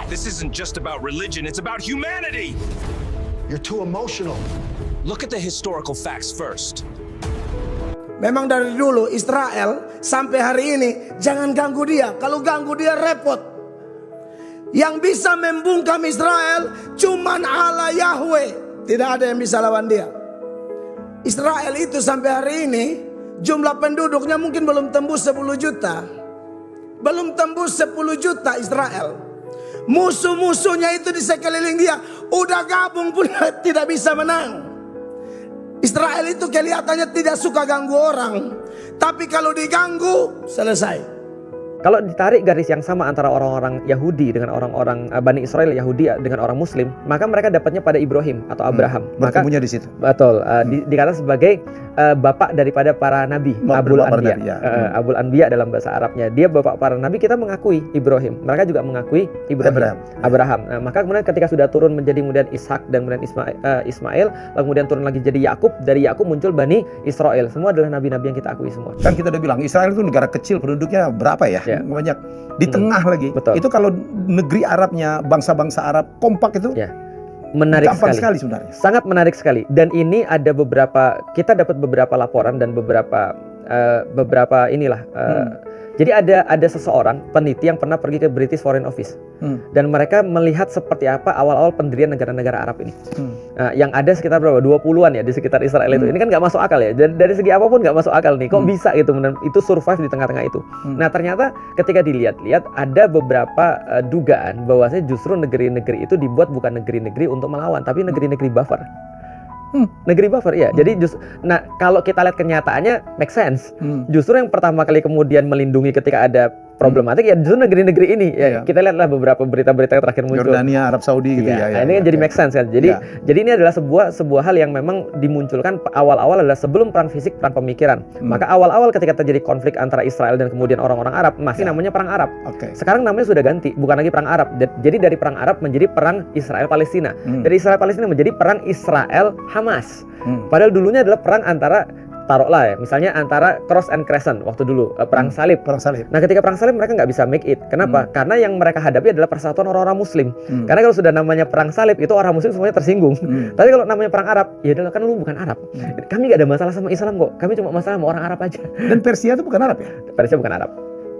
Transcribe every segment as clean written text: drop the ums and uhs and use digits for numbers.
This isn't just about religion, it's about humanity! You're too emotional. Look at the historical facts first. Memang dari dulu Israel sampai hari ini jangan ganggu dia. Kalau ganggu dia repot. Yang bisa membungkam Israel cuman Allah Yahweh. Tidak ada yang bisa lawan dia. Israel itu sampai hari ini jumlah penduduknya mungkin belum tembus 10 juta. Belum tembus 10 juta Israel. Musuh-musuhnya itu di sekeliling dia udah gabung pun tidak bisa menang. Israel itu kelihatannya tidak suka ganggu orang, tapi kalau diganggu selesai. Kalau ditarik garis yang sama antara orang-orang Yahudi dengan orang-orang Bani Israel Yahudi dengan orang Muslim, maka mereka dapatnya pada Ibrahim atau Abraham. Bertemunya di situ. Betul. Dikatakan sebagai bapak daripada para nabi, Abul Anbiya. Abul Anbiya dalam bahasa Arabnya. Dia bapak para nabi, kita mengakui Ibrahim. Mereka juga mengakui Abraham. Nah, maka kemudian ketika sudah turun menjadi kemudian Ishak dan kemudian Ismail, lalu kemudian turun lagi jadi Yakub, dari Yakub muncul Bani Israel. Semua adalah nabi-nabi yang kita akui semua. Kan kita udah bilang Israel itu negara kecil, penduduknya berapa ya? Banyak di tengah lagi. Betul. Itu kalau negeri Arabnya, bangsa-bangsa Arab kompak itu menarik sekali sebenarnya. Sangat menarik sekali. Dan ini ada kita dapat beberapa laporan dan beberapa inilah. Jadi ada seseorang peneliti yang pernah pergi ke British Foreign Office dan mereka melihat seperti apa awal-awal pendirian negara-negara Arab ini. Yang ada sekitar berapa? 20-an ya di sekitar Israel itu. Ini kan nggak masuk akal ya. Dan dari segi apapun nggak masuk akal nih. Kok bisa gitu? Itu survive di tengah-tengah itu. Nah ternyata ketika dilihat-lihat ada beberapa dugaan bahwasanya justru negeri-negeri itu dibuat bukan negeri-negeri untuk melawan, tapi negeri-negeri buffer. Negeri buffer, iya. Jadi kalau kita lihat kenyataannya make sense. Justru yang pertama kali kemudian melindungi ketika ada problematik ya justru negeri-negeri ini. Kita lihatlah beberapa berita-berita yang terakhir muncul. Jordania, Arab Saudi gitu ya. Ini kan jadi make sense kan. Jadi ini adalah sebuah hal yang memang dimunculkan awal-awal adalah sebelum perang fisik, perang pemikiran. Maka awal-awal ketika terjadi konflik antara Israel dan kemudian orang-orang Arab masih namanya perang Arab. Sekarang namanya sudah ganti, bukan lagi perang Arab. Jadi dari perang Arab menjadi perang Israel Palestina. Dari Israel Palestina menjadi perang Israel Hamas. Padahal dulunya adalah perang antara taruhlah ya, misalnya antara Cross and Crescent waktu dulu perang salib. Nah, ketika perang salib mereka nggak bisa make it. Kenapa? Karena yang mereka hadapi adalah persatuan orang-orang Muslim. Karena kalau sudah namanya perang salib itu orang Muslim semuanya tersinggung. Tapi kalau namanya perang Arab, ya adalah kan lu bukan Arab. Kami nggak ada masalah sama Islam kok. Kami cuma masalah sama orang Arab aja. Dan Persia itu bukan Arab ya? Persia bukan Arab.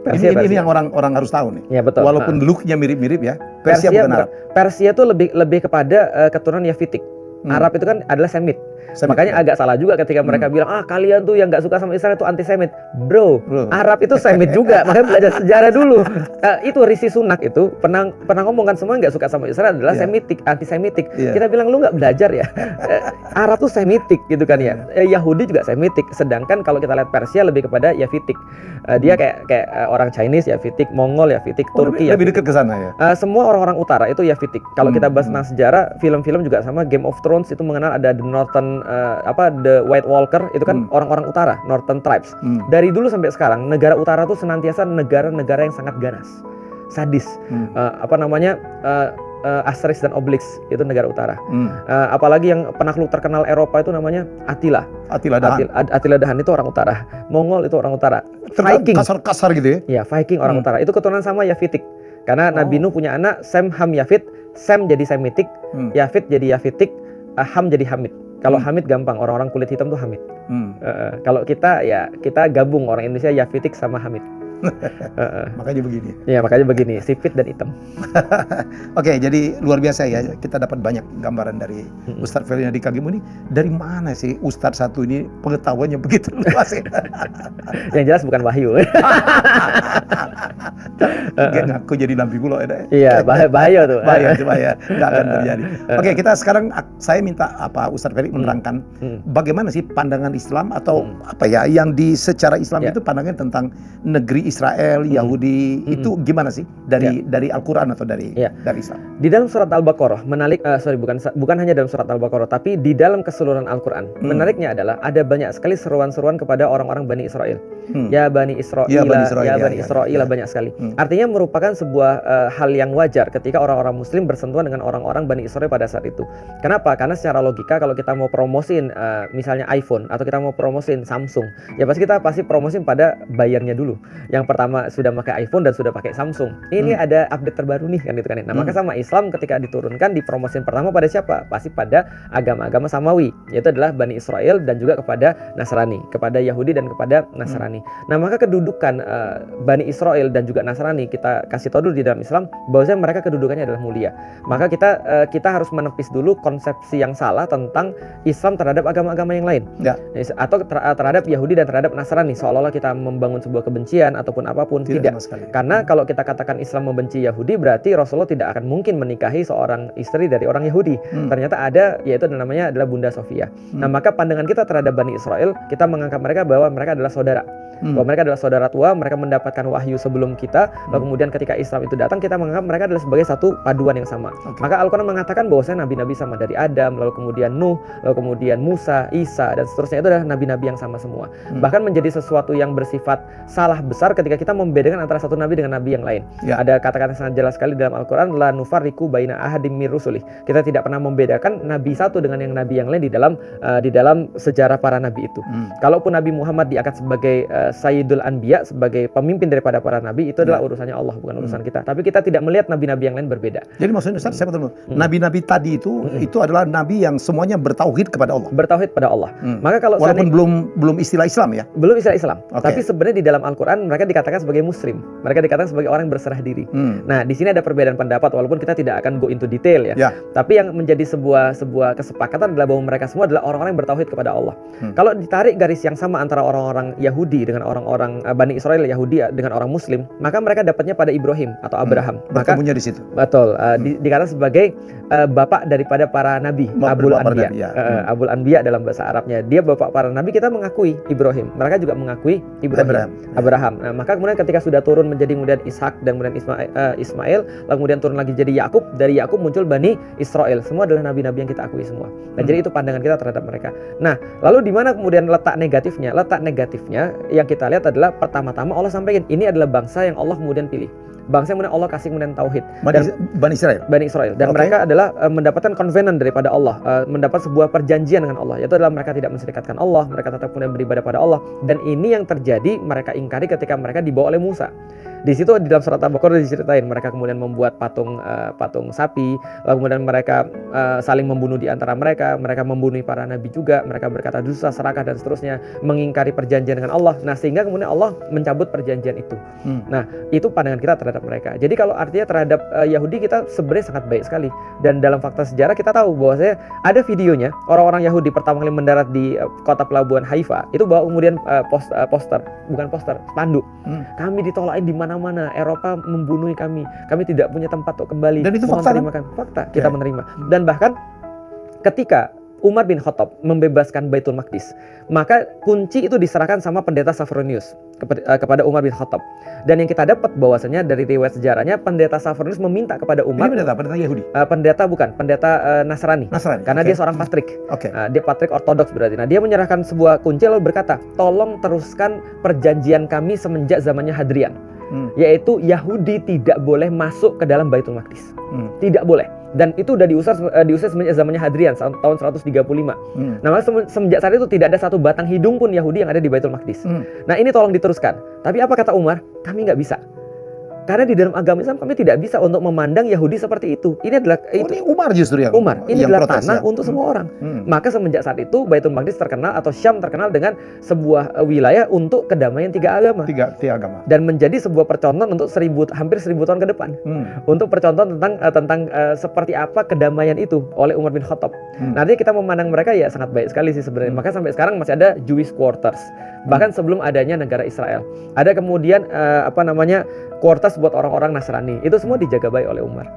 Ini yang orang harus tahu nih. Ya, betul. Walaupun look-nya mirip-mirip ya, Persia bukan Arab. Persia itu lebih kepada keturunan Yafitik. Arab itu kan adalah Semit. Makanya agak salah juga ketika mereka bilang kalian tuh yang nggak suka sama Israel itu anti-Semit. Bro, Arab itu Semit juga. Makanya belajar sejarah dulu. Itu Rishi Sunak itu pernah ngomong kan semua nggak suka sama Israel adalah Semitik, anti-Semitik. Kita bilang lu nggak belajar ya. Arab tuh Semitik gitu kan ya. Yahudi juga Semitik. Sedangkan kalau kita lihat Persia lebih kepada Yafitik. Dia kayak orang Chinese Yafitik, Mongol Yafitik, Turki lebih dekat ke sana ya. Semua orang-orang utara itu Yafitik. Kalau kita bahas tentang sejarah, film-film juga sama. Game of Thrones itu mengenal ada the Northern the White Walker itu kan orang-orang utara, Northern Tribes. Dari dulu sampai sekarang negara utara tuh senantiasa negara-negara yang sangat ganas, sadis. Asterix dan Obelix itu negara utara. Apalagi yang penakluk terkenal Eropa itu namanya Attila Dahan itu orang utara. Mongol itu orang utara. Viking kasar gitu ya. Ya, Viking orang utara. Itu keturunan sama Yafitik. Karena Nabi Nuh punya anak Sem, Ham, Yafit. Sem jadi Semitik, Yafit jadi Yafitik, Ham jadi Hamid. Kalau Hamid gampang, orang-orang kulit hitam tuh Hamid. Kalau kita gabung orang Indonesia Yafitik sama Hamid. Makanya begini. Ya, makanya begini, sipit dan hitam. Oke, jadi luar biasa ya. Kita dapat banyak gambaran dari Ustadz Ferdinand Kagimu ini. Dari mana sih Ustadz satu ini pengetahuannya begitu luas ya? Yang jelas bukan wahyu. Aku jadi nabi pula ya. Iya, bahaya tuh. Bahaya. Nggak akan terjadi. Oke, kita sekarang saya minta Ustadz Ferdi menerangkan bagaimana sih pandangan Islam atau yang secara Islam itu pandangan tentang negeri Israel, Yahudi itu gimana sih dari Al-Quran atau dari Islam? Di dalam surat Al-Baqarah bukan hanya dalam surat Al-Baqarah, tapi di dalam keseluruhan Al-Quran. Menariknya adalah ada banyak sekali seruan-seruan kepada orang-orang Bani Israel. Ya Bani Israel, banyak sekali. Artinya merupakan sebuah hal yang wajar ketika orang-orang Muslim bersentuhan dengan orang-orang Bani Israel pada saat itu. Kenapa? Karena secara logika kalau kita mau promosiin misalnya iPhone atau kita mau promosiin Samsung, ya kita pasti promosiin pada bayarnya dulu. Yang pertama sudah pakai iPhone dan sudah pakai Samsung. Ini ada update terbaru nih kan gitu kan. Nah, maka sama Islam ketika diturunkan dipromosin pertama pada siapa? Pasti pada agama-agama Samawi, yaitu adalah Bani Israel dan juga kepada Nasrani, kepada Yahudi dan kepada Nasrani. Nah, maka kedudukan Bani Israel dan juga Nasrani kita kasih tahu dulu di dalam Islam bahwasanya mereka kedudukannya adalah mulia. Maka kita harus menepis dulu konsepsi yang salah tentang Islam terhadap agama-agama yang lain, atau terhadap Yahudi dan terhadap Nasrani, seolah-olah kita membangun sebuah kebencian ataupun apapun. Tidak. Karena kalau kita katakan Islam membenci Yahudi, berarti Rasulullah tidak akan mungkin menikahi seorang istri dari orang Yahudi. Ternyata ada, yaitu namanya adalah Bunda Sofia. Nah, maka pandangan kita terhadap Bani Israel, kita menganggap mereka bahwa mereka adalah saudara. Bahwa mereka adalah saudara tua, mereka mendapatkan wahyu sebelum kita, lalu kemudian ketika Islam itu datang, kita menganggap mereka adalah sebagai satu paduan yang sama. Maka Al-Quran mengatakan bahwasanya nabi-nabi sama, dari Adam, lalu kemudian Nuh, lalu kemudian Musa, Isa, dan seterusnya, itu adalah nabi-nabi yang sama semua. Bahkan menjadi sesuatu yang bersifat salah besar ketika kita membedakan antara satu nabi dengan nabi yang lain. Ada kata-kata sangat jelas sekali dalam Al-Quran, la nufarriqu baina ahadim mir rusulih. Kita tidak pernah membedakan nabi satu dengan yang nabi yang lain di dalam sejarah para nabi itu. Kalaupun Nabi Muhammad diangkat sebagai Sayyidul Anbiya, sebagai pemimpin daripada para nabi, itu adalah urusannya Allah, bukan urusan kita. Tapi kita tidak melihat nabi-nabi yang lain berbeda. Jadi maksudnya Ustaz, saya betul nabi-nabi tadi itu adalah nabi yang semuanya bertauhid kepada Allah. Bertauhid pada Allah. Maka kalau walaupun belum istilah Islam ya. Belum istilah Islam. Tapi sebenarnya di dalam Al-Qur'an mereka dikatakan sebagai muslim. Mereka dikatakan sebagai orang yang berserah diri. Nah, di sini ada perbedaan pendapat, walaupun kita tidak akan go into detail ya. Tapi yang menjadi sebuah kesepakatan adalah bahwa mereka semua adalah orang-orang yang bertauhid kepada Allah. Kalau ditarik garis yang sama antara orang-orang Yahudi dengan orang-orang Bani Israel, Yahudi dengan orang Muslim, maka mereka dapatnya pada Ibrahim atau Abraham. Maka bertemunya di situ. Betul. Dikatakan sebagai bapak daripada para nabi, Abul Anbiya. Abul Anbiya dalam bahasa Arabnya. Dia bapak para nabi, kita mengakui Ibrahim. Mereka juga mengakui Abraham. Nah, maka kemudian ketika sudah turun menjadi kemudian Ishak dan kemudian Ismail, lalu kemudian turun lagi jadi Yakub, dari Yakub muncul Bani Israel. Semua adalah nabi-nabi yang kita akui semua. Nah, jadi itu pandangan kita terhadap mereka. Nah, lalu di mana kemudian letak negatifnya? Letak negatifnya yang kita lihat adalah pertama-tama Allah sampaikan ini adalah bangsa yang Allah kemudian pilih. Bangsa yang kemudian Allah kasih kemudian tauhid. Bani Israel. Dan mereka adalah mendapatkan covenant daripada Allah, mendapat sebuah perjanjian dengan Allah, yaitu adalah mereka tidak menserikatkan Allah, mereka tetap kemudian beribadah pada Allah. Dan ini yang terjadi mereka ingkari ketika mereka dibawa oleh Musa. Di situ di dalam surat Al-Baqarah diceritain mereka kemudian membuat patung sapi, lalu kemudian mereka saling membunuh di antara mereka membunuh para nabi juga, mereka berkata dusta, serakah dan seterusnya, mengingkari perjanjian dengan Allah. Nah, sehingga kemudian Allah mencabut perjanjian itu. Nah, itu pandangan kita terhadap mereka. Jadi kalau artinya terhadap Yahudi kita sebenarnya sangat baik sekali. Dan dalam fakta sejarah kita tahu bahwasanya ada videonya orang-orang Yahudi pertama kali mendarat di kota pelabuhan Haifa, itu bawa kemudian spanduk. Kami ditolakin di mana-mana, Eropa membunuh kami tidak punya tempat untuk kembali. Dan itu fakta, kita menerima. Dan bahkan ketika Umar bin Khattab membebaskan Baitul Maqdis, maka kunci itu diserahkan sama pendeta Sophronius kepada Umar bin Khattab. Dan yang kita dapat bahwasanya dari riwayat sejarahnya, pendeta Sophronius meminta kepada Umar. Ini pendeta Yahudi? Pendeta Nasrani. Karena dia seorang patrik. Dia patrik ortodoks berarti. Nah, dia menyerahkan sebuah kunci lalu berkata, tolong teruskan perjanjian kami semenjak zamannya Hadrian. Yaitu Yahudi tidak boleh masuk ke dalam Baitul Maqdis. Tidak boleh. Dan itu udah diusir semenjak zamannya Hadrian tahun 135. Nah, semenjak saat itu tidak ada satu batang hidung pun Yahudi yang ada di Baitul Maqdis. Nah, ini tolong diteruskan. Tapi apa kata Umar? Kami nggak bisa. Karena di dalam agama Islam kami tidak bisa untuk memandang Yahudi seperti itu. Ini adalah ini Umar justru yang ini adalah tanah untuk semua orang. Maka semenjak saat itu Baitul Maqdis terkenal atau Syam terkenal dengan sebuah wilayah untuk kedamaian tiga agama. Tiga agama. Dan menjadi sebuah percontohan untuk hampir 1000 tahun ke depan. Untuk percontohan tentang seperti apa kedamaian itu oleh Umar bin Khattab. Nanti kita memandang mereka ya sangat baik sekali sih sebenarnya. Maka sampai sekarang masih ada Jewish quarters. Bahkan sebelum adanya negara Israel. Ada kemudian quarters buat orang-orang Nasrani. Itu semua dijaga baik oleh Umar.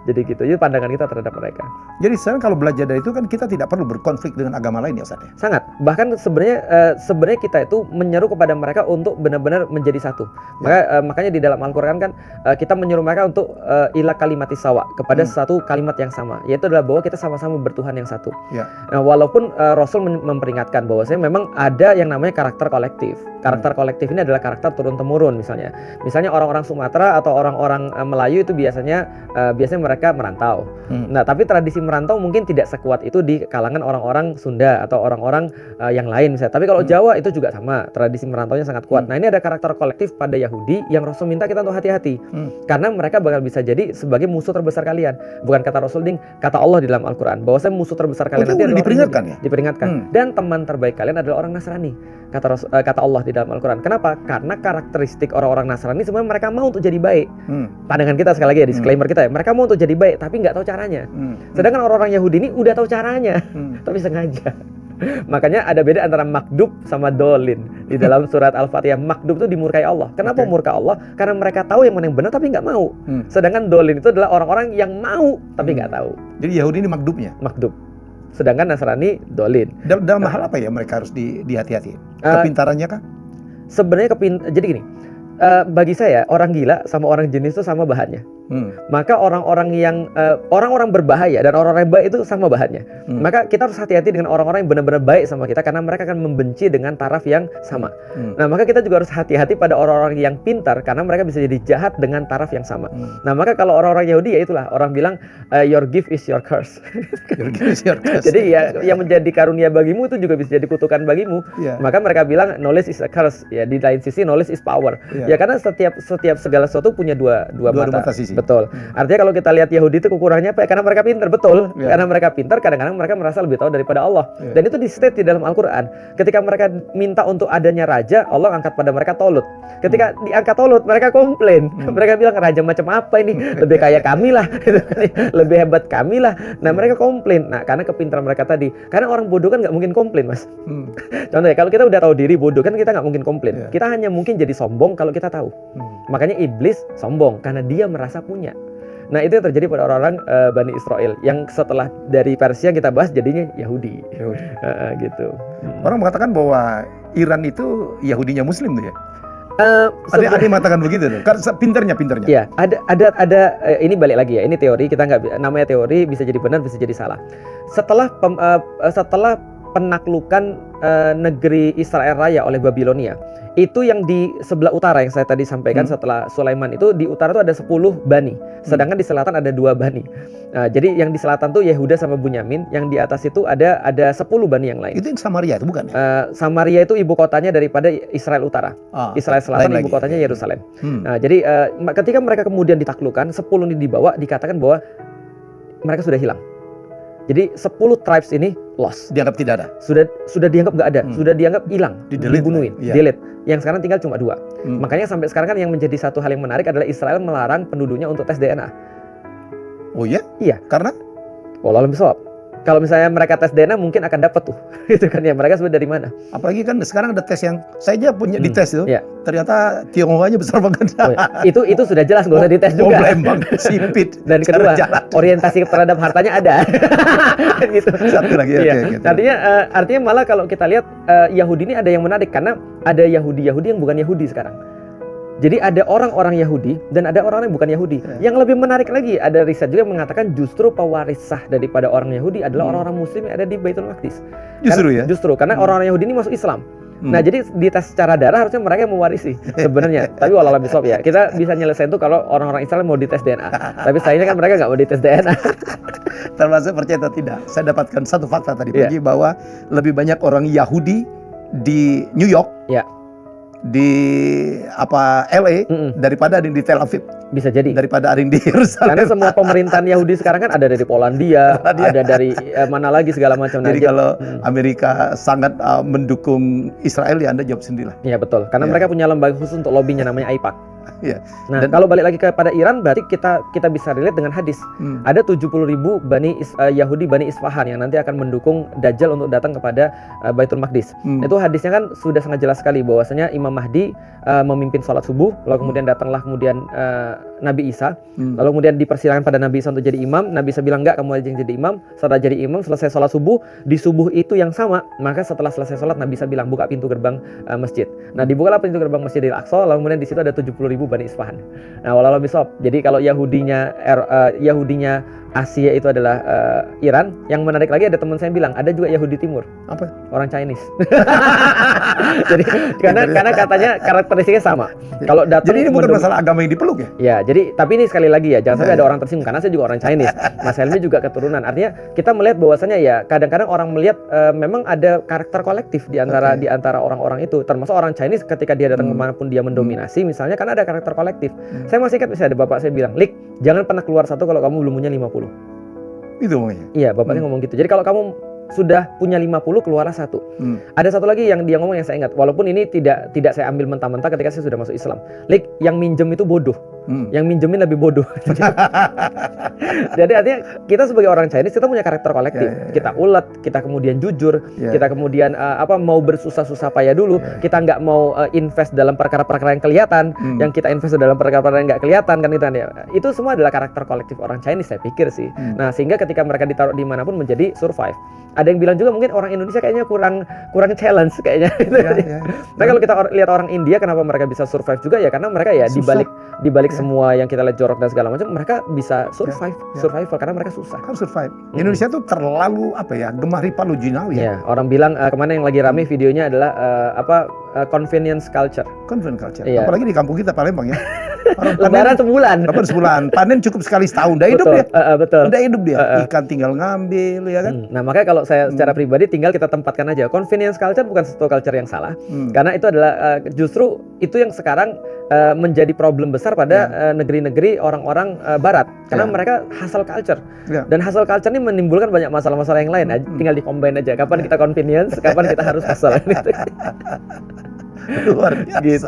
Jadi gitu, itu pandangan kita terhadap mereka. Jadi sekarang kalau belajar dari itu kan kita tidak perlu berkonflik dengan agama lain ya Ustaz. Sangat. Bahkan sebenarnya kita itu menyeru kepada mereka untuk benar-benar menjadi satu. Makanya di dalam Al-Qur'an kan kita menyuruh mereka untuk ila kalimati sawa, kepada satu kalimat yang sama, yaitu adalah bahwa kita sama-sama bertuhan yang satu. Nah, walaupun Rasul memperingatkan bahwasanya memang ada yang namanya karakter kolektif. Karakter kolektif ini adalah karakter turun-temurun misalnya. Misalnya orang-orang Sumatera atau orang-orang Melayu itu biasanya mereka merantau. Nah, tapi tradisi merantau mungkin tidak sekuat itu di kalangan orang-orang Sunda atau orang-orang yang lain misalnya. Tapi kalau Jawa itu juga sama, tradisi merantaunya sangat kuat. Nah, ini ada karakter kolektif pada Yahudi yang Rasul minta kita untuk hati-hati. Karena mereka bakal bisa jadi sebagai musuh terbesar kalian. Bukan kata Rasul, kata Allah di dalam Al-Qur'an, bahwa musuh terbesar kalian nanti adalah diperingatkan ya? Diperingatkan. Dan teman terbaik kalian adalah orang Nasrani. Kata Allah di dalam Al-Qur'an. Kenapa? Karena karakteristik orang-orang Nasrani sebenarnya mereka mau untuk jadi baik. Pandangan kita sekali lagi ya, disclaimer kita ya, mereka mau untuk jadi baik tapi nggak tahu caranya. Sedangkan orang-orang Yahudi ini udah tahu caranya, tapi sengaja. Makanya ada beda antara makdub sama dolin di dalam surat Al-Fatihah. Makdub itu dimurkai Allah. Kenapa murka Allah? Karena mereka tahu yang mana yang benar tapi nggak mau. Sedangkan dolin itu adalah orang-orang yang mau tapi nggak tahu. Jadi Yahudi ini makdubnya. Makdub. Sedangkan Nasrani dolin. Dalam hal apa ya mereka harus dihati-hati? Kepintarannya kah? Sebenarnya jadi gini. Bagi saya orang gila sama orang jenis itu sama bahannya. Maka orang-orang yang orang-orang berbahaya dan orang-orang yang baik itu sama bahannya. Maka kita harus hati-hati dengan orang-orang yang benar-benar baik sama kita karena mereka akan membenci dengan taraf yang sama. Nah, maka kita juga harus hati-hati pada orang-orang yang pintar karena mereka bisa jadi jahat dengan taraf yang sama. Nah, maka kalau orang-orang Yahudi ya itulah orang bilang your gift is your curse. Your gift is your curse. Jadi ya yang menjadi karunia bagimu itu juga bisa jadi kutukan bagimu. Maka mereka bilang knowledge is a curse. Ya di lain sisi knowledge is power. Ya karena setiap segala sesuatu punya dua mata sisi. Betul. Artinya kalau kita lihat Yahudi itu kekurangannya apa ya? Karena mereka pintar, betul. Karena mereka pintar, kadang-kadang mereka merasa lebih tahu daripada Allah. Dan itu di-state di dalam Al-Qur'an. Ketika mereka minta untuk adanya raja, Allah angkat pada mereka Tolut. Ketika diangkat Tolut, mereka komplain. Mereka bilang, raja macam apa ini? Lebih kaya kami lah. Lebih hebat kami lah. Nah, mereka komplain. Nah, karena kepintaran mereka tadi. Karena orang bodoh kan nggak mungkin komplain, Mas. Contohnya, kalau kita udah tahu diri bodoh kan kita nggak mungkin komplain. Kita hanya mungkin jadi sombong kalau kita tahu. Makanya iblis sombong karena dia merasa punya. Nah, itu yang terjadi pada orang-orang Bani Israel yang setelah dari Persia kita bahas jadinya Yahudi. Gitu. Orang mengatakan bahwa Iran itu Yahudinya Muslim tuh ya. Ada yang mengatakan begitu tuh. Karena pinternya. Ya, ada ini balik lagi ya. Ini teori, kita nggak namanya teori, bisa jadi benar, bisa jadi salah. Setelah penaklukan negeri Israel Raya oleh Babilonia, itu yang di sebelah utara yang saya tadi sampaikan setelah Sulaiman itu di utara itu ada 10 bani, sedangkan di selatan ada 2 bani. Nah, jadi yang di selatan tuh Yehuda sama Bunyamin, yang di atas itu ada 10 bani yang lain. Itu yang Samaria itu bukan? Samaria itu ibu kotanya daripada Israel Utara. Israel Selatan ibu kotanya Yerusalem. Nah, jadi ketika mereka kemudian ditaklukkan, 10 ini dibawa, dikatakan bahwa mereka sudah hilang. Jadi 10 tribes ini lost. Dianggap tidak ada. Sudah dianggap nggak ada, sudah dianggap hilang, dibunuhin, delete. Yang sekarang tinggal cuma 2. Makanya sampai sekarang kan yang menjadi satu hal yang menarik adalah Israel melarang penduduknya untuk tes DNA. Oh iya? Iya. Karena? Wallahu a'lam bishawab. Kalau misalnya mereka tes DNA mungkin akan dapat tuh. Itu kan ya, mereka sebenarnya dari mana? Apalagi kan sekarang ada tes yang saya aja punya dites itu. Ternyata Tionghoanya besar banget. Itu sudah jelas, nggak usah dites juga. Lembang, sipit. Dan kedua, orientasi terhadap hartanya ada. Gitu. Satu lagi. Gitu. Artinya malah kalau kita lihat Yahudi ini ada yang menarik karena ada Yahudi yang bukan Yahudi sekarang. Jadi ada orang-orang Yahudi dan ada orang-orang yang bukan Yahudi. Yang lebih menarik lagi, ada riset juga yang mengatakan justru pewaris sah daripada orang Yahudi adalah orang-orang Muslim yang ada di Baitul Maqdis. Justru karena orang-orang Yahudi ini masuk Islam. Nah, jadi di tes secara darah harusnya mereka yang mewarisi sebenarnya. Tapi wallahu a'lam bishawab ya. Kita bisa nyelesain tuh kalau orang-orang Israel mau dites DNA. Tapi sayangnya kan mereka nggak mau dites DNA. Termasuk percaya atau tidak, saya dapatkan satu fakta tadi pagi bahwa lebih banyak orang Yahudi di New York. Di LA daripada ada di Tel Aviv. Bisa jadi. Daripada ada di Yerusalem. Karena semua pemerintahan Yahudi sekarang kan ada dari Polandia, ada dari mana lagi segala macam. Jadi kalau Amerika sangat mendukung Israel, ya Anda jawab sendirilah. Iya betul. Karena mereka punya lembaga khusus untuk lobbynya namanya AIPAC. Nah, Dan kalau balik lagi kepada Iran, berarti kita bisa relate dengan hadis. Ada 70.000 Yahudi Bani Isfahan yang nanti akan mendukung Dajjal untuk datang kepada Baitul Maqdis. Itu hadisnya kan sudah sangat jelas sekali bahwasanya Imam Mahdi memimpin sholat subuh, lalu kemudian datanglah Nabi Isa, lalu kemudian dipersilakan pada Nabi Isa untuk jadi imam. Nabi Isa bilang enggak, kamu aja yang jadi imam. Setelah jadi imam, selesai sholat subuh, di subuh itu yang sama, maka setelah selesai sholat Nabi Isa bilang buka pintu gerbang masjid. Nah, dibukalah pintu gerbang Masjidil Aqsa, lalu kemudian di situ ada 70.000 10.000 Bani Isfahan. Nah, walau bisawab. Jadi kalau Yahudinya Asia itu adalah Iran. Yang menarik lagi ada teman saya bilang ada juga Yahudi Timur. Apa? Orang Chinese. Jadi karena katanya karakteristiknya sama. Kalau datang Jadi ini bukan masalah agama yang dipeluk ya? Ya, jadi tapi ini sekali lagi ya, jangan sampai ada orang tersinggung karena saya juga orang Chinese. Mas Helmi juga keturunan. Artinya kita melihat bahwasanya ya kadang-kadang orang melihat memang ada karakter kolektif di antara orang-orang itu. Termasuk orang Chinese ketika dia datang kemanapun dia mendominasi misalnya karena ada karakter kolektif. Saya masih ingat misalnya ada bapak saya bilang, "Lik, jangan pernah keluar satu kalau kamu belum punya 50." Itu ngomongnya. Iya, bapaknya ngomong gitu. Jadi kalau kamu sudah punya 50, keluarlah satu. Ada satu lagi yang dia ngomong yang saya ingat, walaupun ini tidak saya ambil mentah-mentah ketika saya sudah masuk Islam. Lik, yang minjem itu bodoh. Yang minjemin lebih bodoh. Jadi artinya kita sebagai orang Chinese kita punya karakter kolektif. Kita ulet, kita kemudian jujur, kita kemudian mau bersusah-susah payah dulu. Kita nggak mau invest dalam perkara-perkara yang kelihatan, yang kita invest dalam perkara-perkara yang nggak kelihatan kan itu ya. Itu semua adalah karakter kolektif orang Chinese saya pikir sih. Nah sehingga ketika mereka ditaruh dimanapun menjadi survive. Ada yang bilang juga mungkin orang Indonesia kayaknya kurang challenge kayaknya. Nah kalau kita lihat orang India kenapa mereka bisa survive juga ya karena mereka ya dibalik semua yang kita lihat jorok dan segala macam mereka bisa survival karena mereka susah. Harus survive. Indonesia tuh terlalu gemah ripalu jinawi ya. Orang bilang kemana yang lagi rame videonya adalah convenience culture. Convenience culture. Iya. Apalagi di kampung kita Palembang ya. Orang Lebaran sebulan. Panen cukup sekali setahun. Udah hidup dia. Betul. Udah hidup dia. Ikan tinggal ngambil ya kan. Nah makanya kalau saya secara pribadi tinggal kita tempatkan aja. Convenience culture bukan satu culture yang salah. Karena itu adalah justru itu yang sekarang menjadi problem besar pada negeri-negeri orang-orang Barat. Karena mereka hustle culture. Dan hustle culture ini menimbulkan banyak masalah-masalah yang lain. Tinggal di-combine aja. Kapan kita convenience, kapan kita harus hustle. Luar biasa. Gitu.